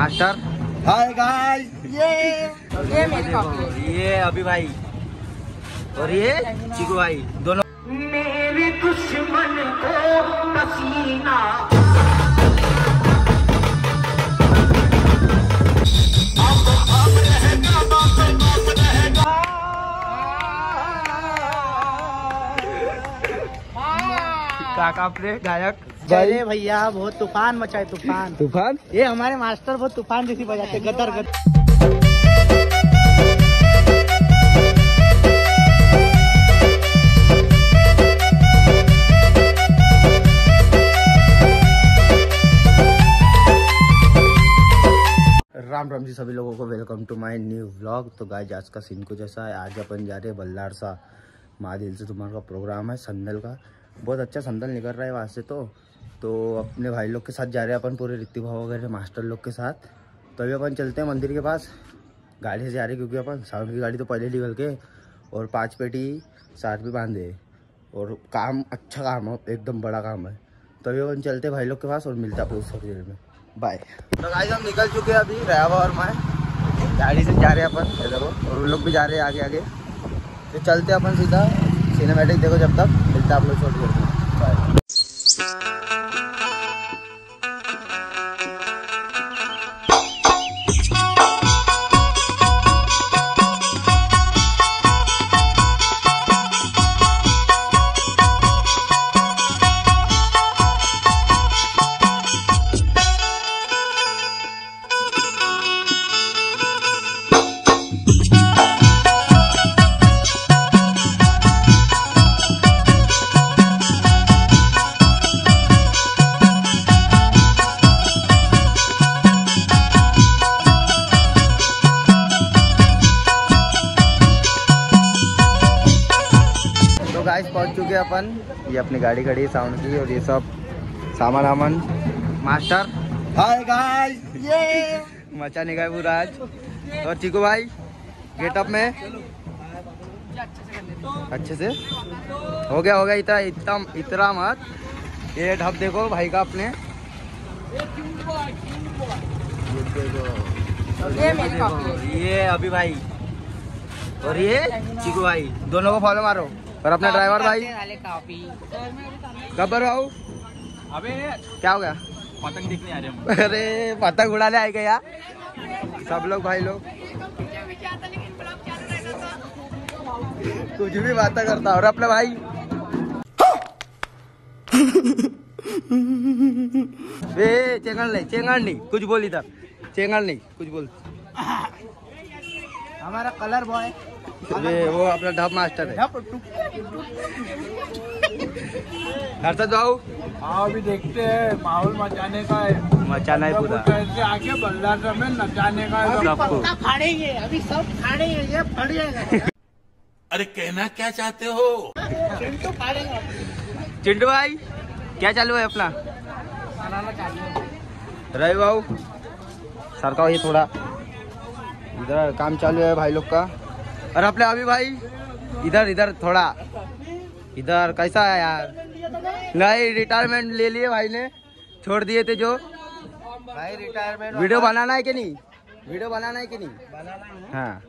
Master. Hi guys, ये मेरी copy, ये अभी भाई और ये चिकू भाई दोनों। मेरे दुश्मन को पसीना काका अपने गायक चले भैया, बहुत तूफान मचा है, तूफान तूफान। ये हमारे मास्टर बहुत तूफान जैसी बजाते, गदर गदर। राम राम जी सभी लोगों को, welcome to my new vlog. तो गाइस आज का सीन कुछ ऐसा है। आज अपन जा रहे हैं बल्लार सा महादिल से तुम्हारा प्रोग्राम है संदल का। बहुत अच्छा संदल निकल रहा है वहाँ से। तो अपने भाई लोग के साथ जा रहे हैं अपन, पूरे ऋतिक भाव वगैरह मास्टर लोग के साथ। तो अभी अपन चलते हैं मंदिर के पास, गाड़ी से जा रहे हैं क्योंकि अपन साउंड की गाड़ी तो पहले निकल के और 5 पेटी साथ भी बांधे और काम अच्छा काम है, एकदम बड़ा काम है। तो अभी अपन चलते हैं भाई लोग के पास और मिलते हैं आपको थोड़ी देर में। बाय। तो गाइस हम निकल चुके हैं अभी, रयाबा और मैं गाड़ी से जा रहे हैं अपन इधर और उन लोग भी जा रहे हैं आगे आगे। तो चलते हैं अपन सीधा सिनेमैटिक देखो, जब तक मिलते हैं आप लोग थोड़ी देर में। बाय। गाइस पहुंच चुके हैं अपन, ये अपनी गाड़ी खड़ी है साउंड की और ये सब सामान आमन मास्टर। हाय गाइस, ये मचाने का पूरा आज। और चिकू भाई गेटअप में अच्छे से हो गया इतना मत। ये ढप देखो भाई का अपने, ये मेरी कॉपी, ये अभी भाई और ये चिकू भाई दोनों को फॉलो मारो। और अपना ड्राइवर भाई कब आओ? अबे क्या हो गया? पतंग दिखने आ रहे। अरे पतंग उड़ाने आए गए यार सब लोग भाई लोग, कुछ भी बातें करता। और अपना भाई चेंगड़ नहीं कुछ बोल, इधर चेंगड़ नहीं कुछ बोल। हमारा कलर बॉय, वो अपना ढप मास्टर है। हर्षद बाबू अभी देखते हैं, माहौल मचाने का है, मचाना है पूरा। कैसे आगे बल्लार में नचाने का है, सबको फाड़ेंगे अभी, सब फाड़ेंगे, ये फट जाएगा। अरे कहना क्या चाहते हो? चिंटू फाड़ेगा। चिंटू भाई क्या चालू है अपना? रवि बाबू सर का ये थोड़ा इधर काम चालू है भाई लोग का। और अपने अभी भाई इधर थोड़ा इधर कैसा है यार? नहीं रिटायरमेंट ले लिए भाई ने, छोड़ दिए थे जो भाई रिटायरमेंट। वीडियो बनाना है कि नहीं? वीडियो बनाना है कि नहीं? हाँ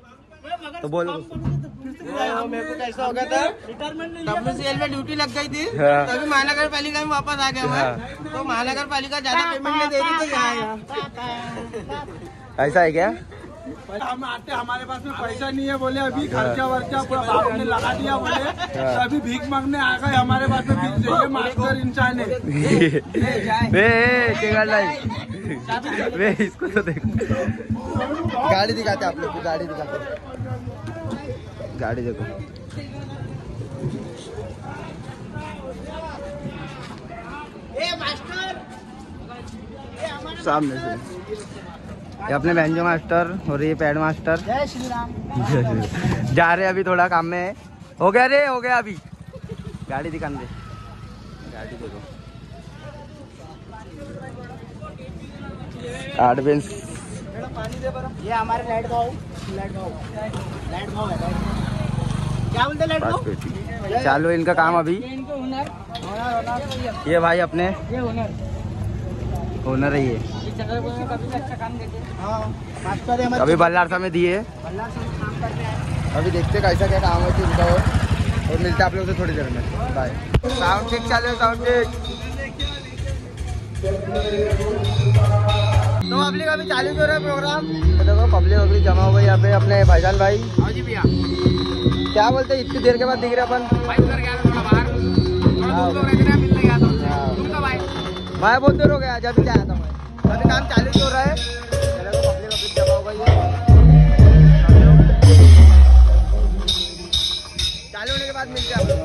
तो बोलो। मेरे को कैसा हो गया था, WCL में ड्यूटी लग गई थी, हाँ। तभी महानगर पालिका में वापस आ गया मैं। तो महानगर पालिका ज्यादा पेमेंट नहीं दे रही, तो यहाँ ऐसा है क्या? हम आते, हमारे पास में पैसा नहीं है, बोले अभी खर्चा वर्चा पूरा बाप ने लगा दिया, बोले तो अभी भीख मांगने आ गए। हमारे पास में भीख चाहिए, मास्टर इंसान है। वे इसको तो देखो, गाड़ी दिखाते आप लोग को, गाड़ी दिखाते, गाड़ी देखो। सामने से ये अपने बैंजो मास्टर और ये पैड मास्टर। जय श्री राम। जा रहे अभी, थोड़ा काम में है। हो गया अभी। गाड़ी दिखाने दे, गाड़ी देखो। 8 बेंच। ये हमारे लाइट भाव है, क्या बोलते लाइट भाव? चालू इनका काम अभी। ये भाई अपने ओनर है ये। अभी बल्लारसा में दिए, अभी देखते कैसा क्या काम होती है उनका और मिलते आप लोगों से थोड़ी देर में। बाय। साउंड चेक चालू है, साउंड चेक। तो पब्लिक अभी चालू हो रहा है प्रोग्राम। तो देखो पब्लिक अभी जमा हुआ है यहाँ पे। अपने भाईजान भाई जी भैया क्या बोलते हैं, इतनी देर के बाद दिख रहे अपन। भाई उधर गया था थोड़ा बाहर, थोड़ा दूर रहते हैं, मिलने गया था। तुम कब आए? मैं बहुत देर हो गया, जब भी आया था मैं। अभी काम चालू हो रहा है। पब्लिक अभी जमा हो गई है। चालू होने के बाद मिलते हैं आप लोग।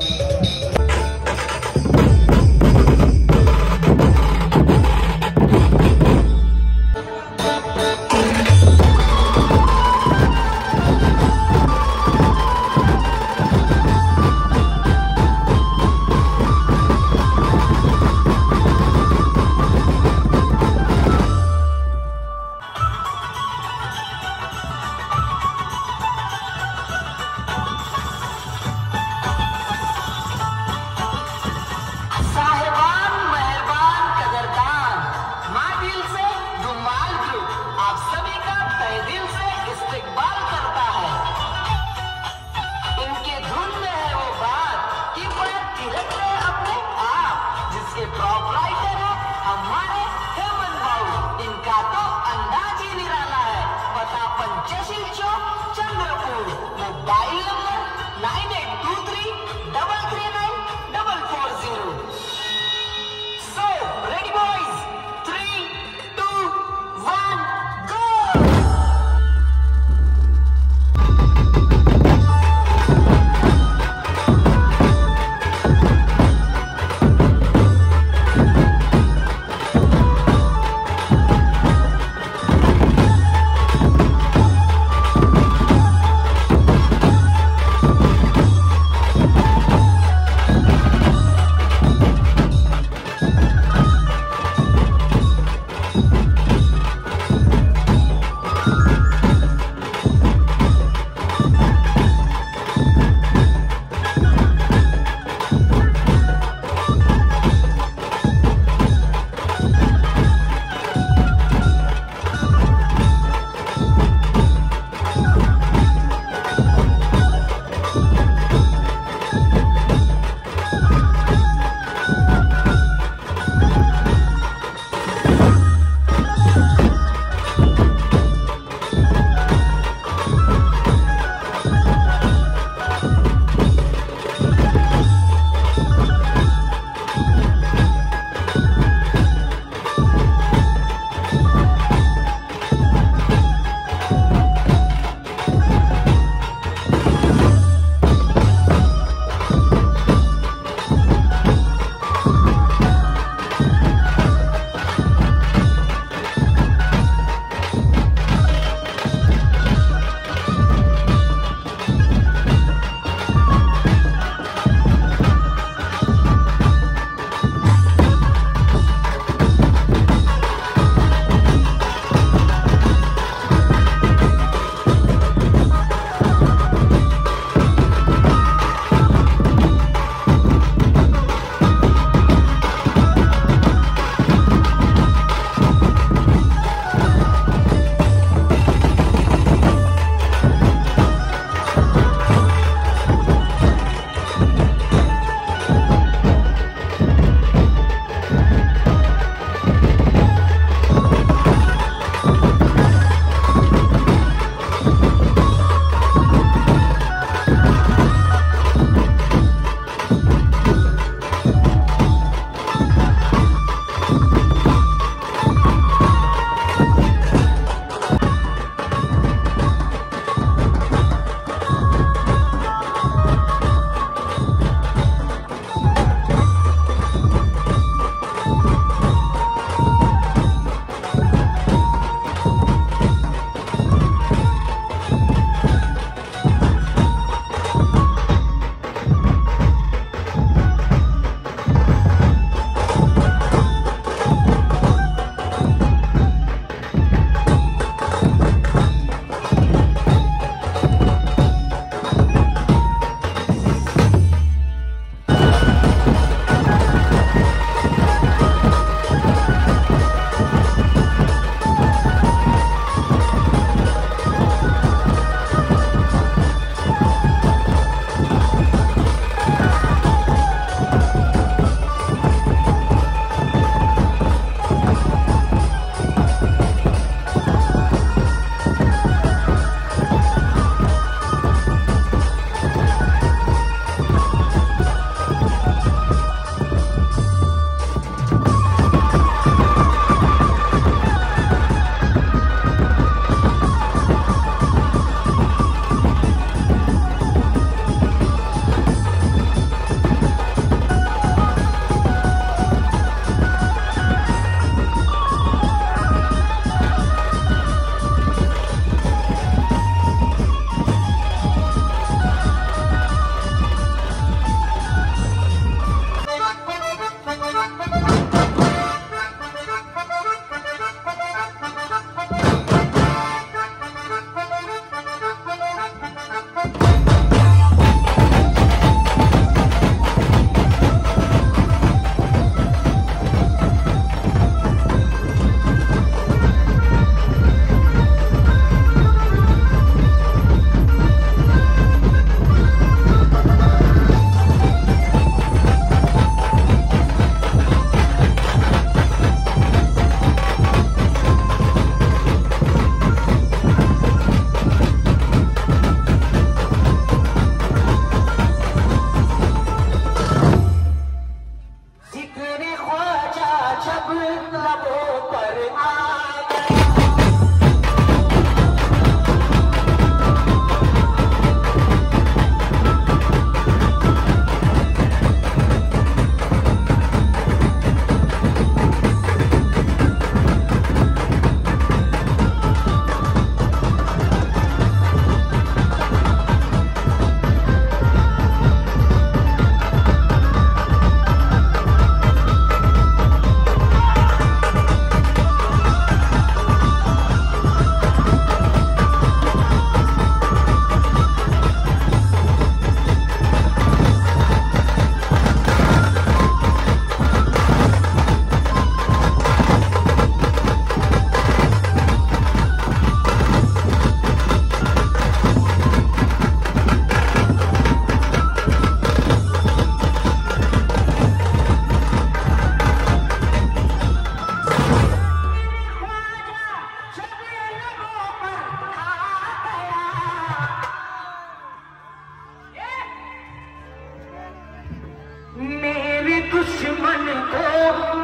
दुश्मन को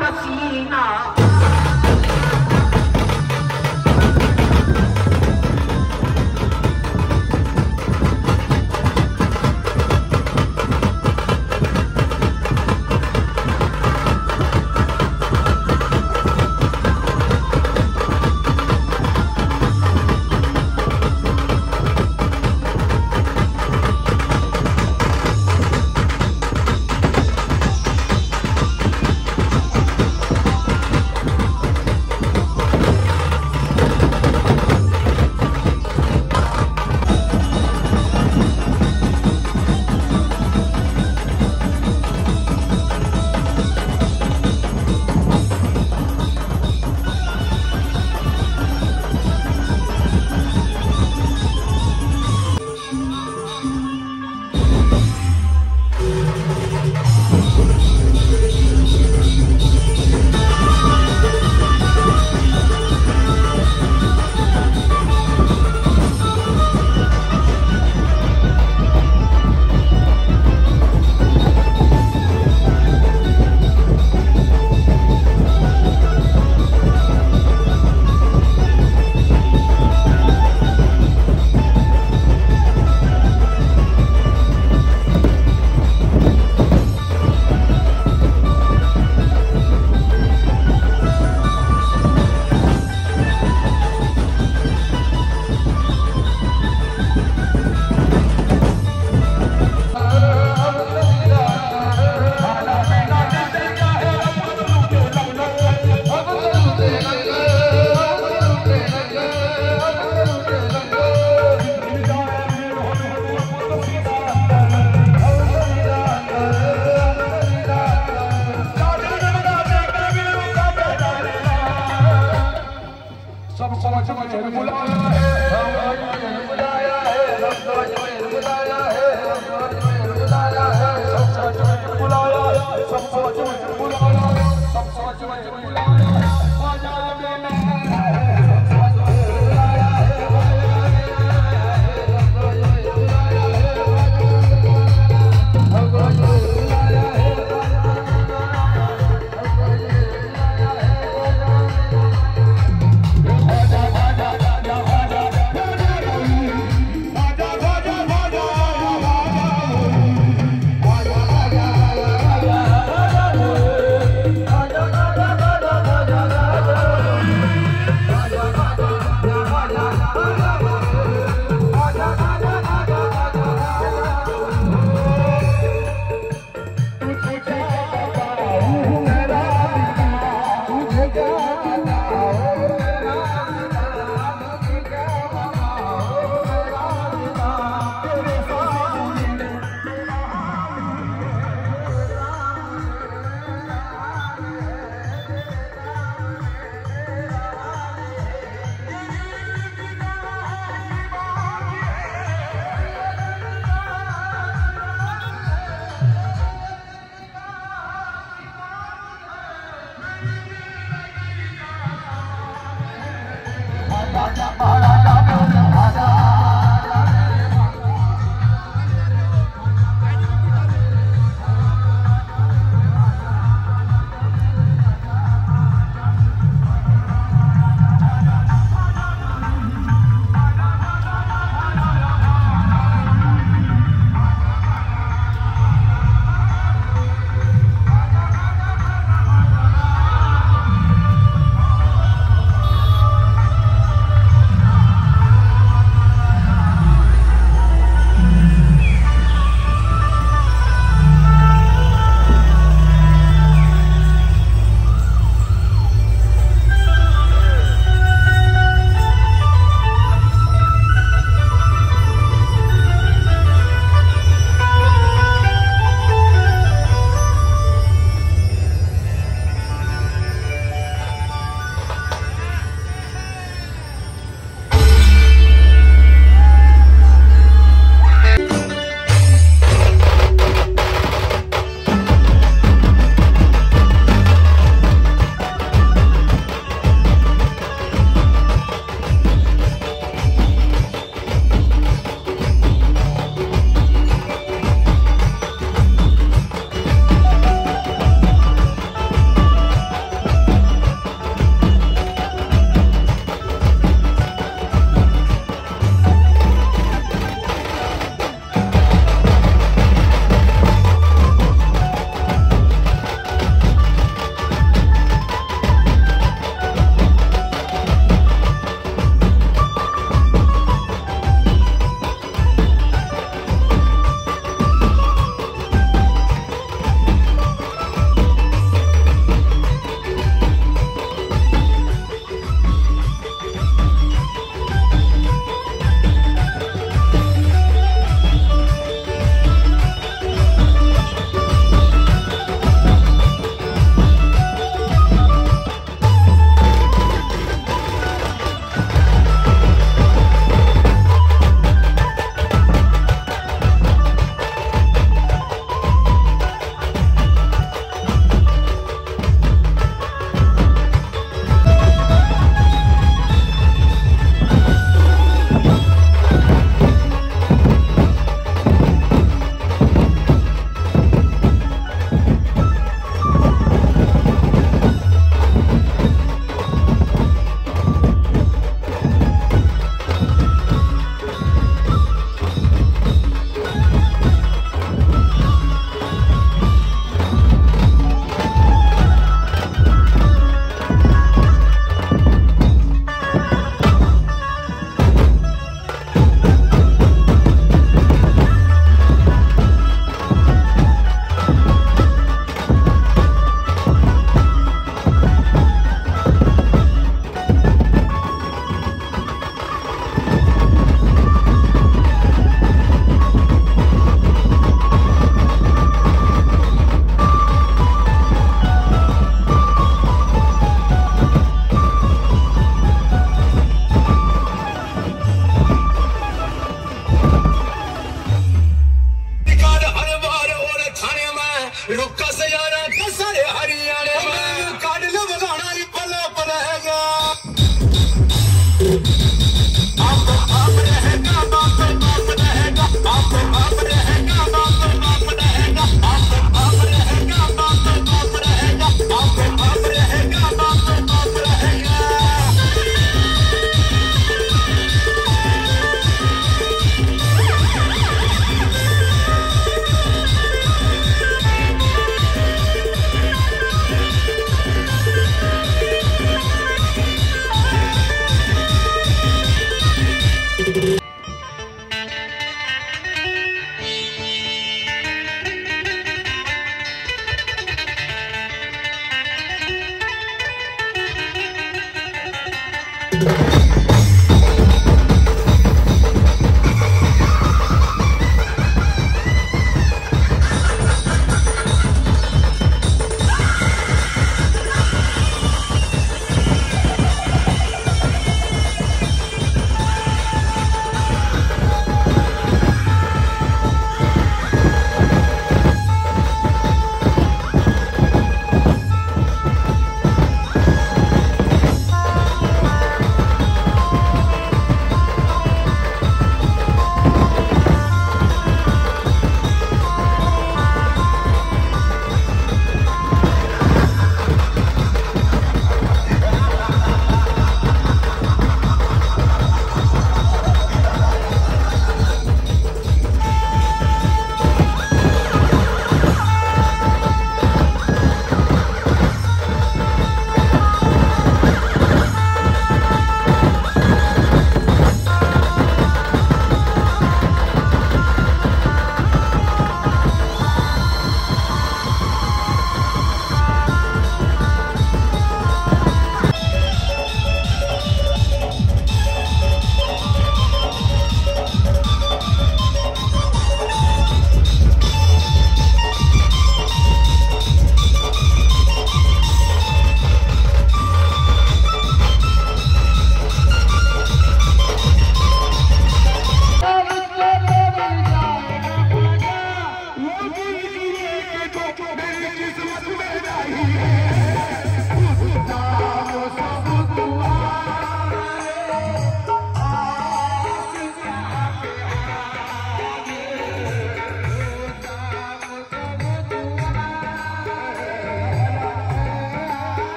पसीना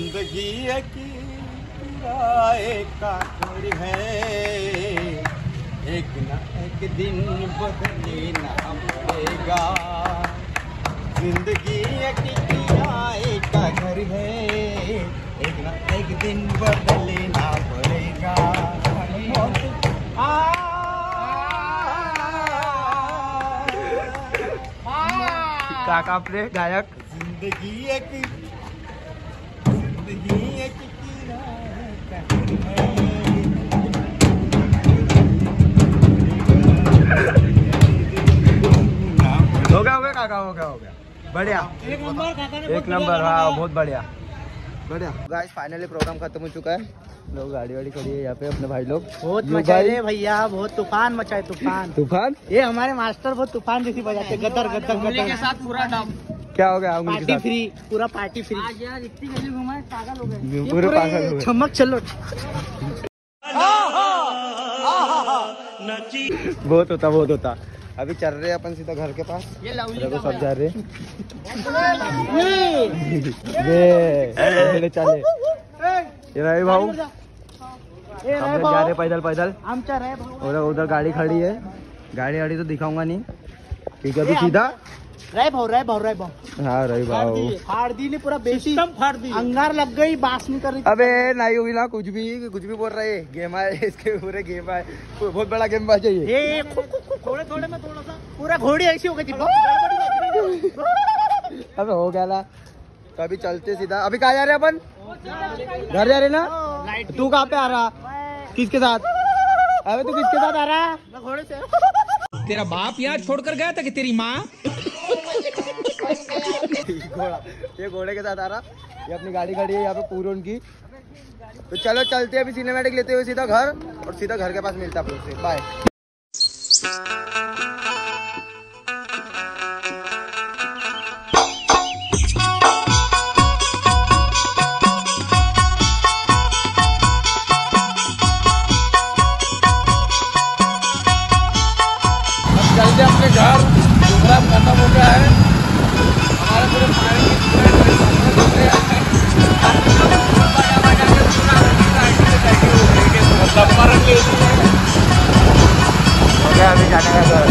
जिंदगी की किराए का घर है, एक ना एक दिन बदलना पड़ेगा, जिंदगी एक किराए का घर है, एक ना एक दिन बदलना पड़ेगा। काका आपले गायक जिंदगी एक किराए का घर है। हो गया काका, हो गया बढ़िया, एक नंबर। हाँ बहुत बढ़िया। गाइस फाइनली प्रोग्राम खत्म हो चुका है। लोग गाड़ी वाड़ी खड़ी है यहाँ पे, अपने भाई लोग बहुत मचाए रे भैया, बहुत तूफान मचाए, तूफान। ये हमारे मास्टर बहुत तूफान जैसी बजाते, गदर के साथ पूरा डाम। क्या हो गया? पार्टी फ्री, पूरा पार्टी फ्री। आज यार इतनी गली घुमाए, पागल हो गए पूरे पागल हो गए। चमक चलो। बहुत होता। अभी चल रहे हैं अपन सीधा घर के पास, देखो सब जा रहे चले। ये रहे भाऊ, हम जा रहे पैदल। उधर गाड़ी खड़ी है, गाड़ी तो दिखाऊंगा नहीं क्योंकि अभी सीधा रहे भाऊ। हाँ रही भाऊ, फाड़ दी पूरा बेसिक फाड़ दी, अंगार लग गई, बास नहीं कर रही। अबे नहीं हुई ना, कुछ भी बोल रहे हैं। गेम है इसके, पूरे गेम है, बहुत बड़ा गेम बात चाहिए। थोड़े में थोड़ा सा पूरा घोड़ी ऐसी हो गई थी। अबे हो गया ना, तो अभी चलते सीधा। अभी कहाँ जा रहे अपन? घर जा रहे ना? तू कहाँ पे आ रहा? किसके साथ? अबे तू किसके साथ आ रहा? घोड़े से। तेरा बाप यहाँ छोड़कर गया था कि तेरी माँ? ये घोड़े के साथ आ रहा। ये अपनी गाड़ी खड़ी है यहाँ पे पूरों की। तो चलो चलते हैं अभी सिनेमैटिक लेते हुए सीधा घर, और सीधा घर के पास मिलता है आपसे। बाय। चलते अपने घर, प्रोग्राम खत्म हो गया है। हमारे पूरे हो गया अभी जाने का घर।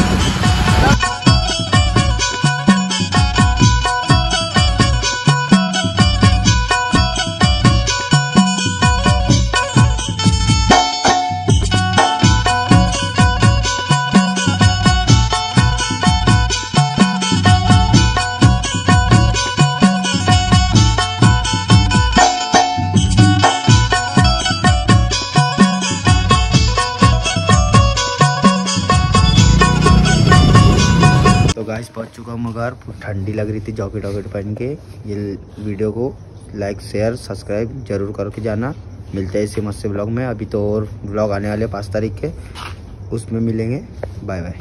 गाइस पहुंच चुका हूँ घर, ठंडी लग रही थी, जॉकेट पहन के। ये वीडियो को लाइक शेयर सब्सक्राइब जरूर करके जाना। मिलते हैं इसी मस्त से ब्लॉग में। अभी तो और ब्लॉग आने वाले 5 तारीख के, उसमें मिलेंगे। Bye bye.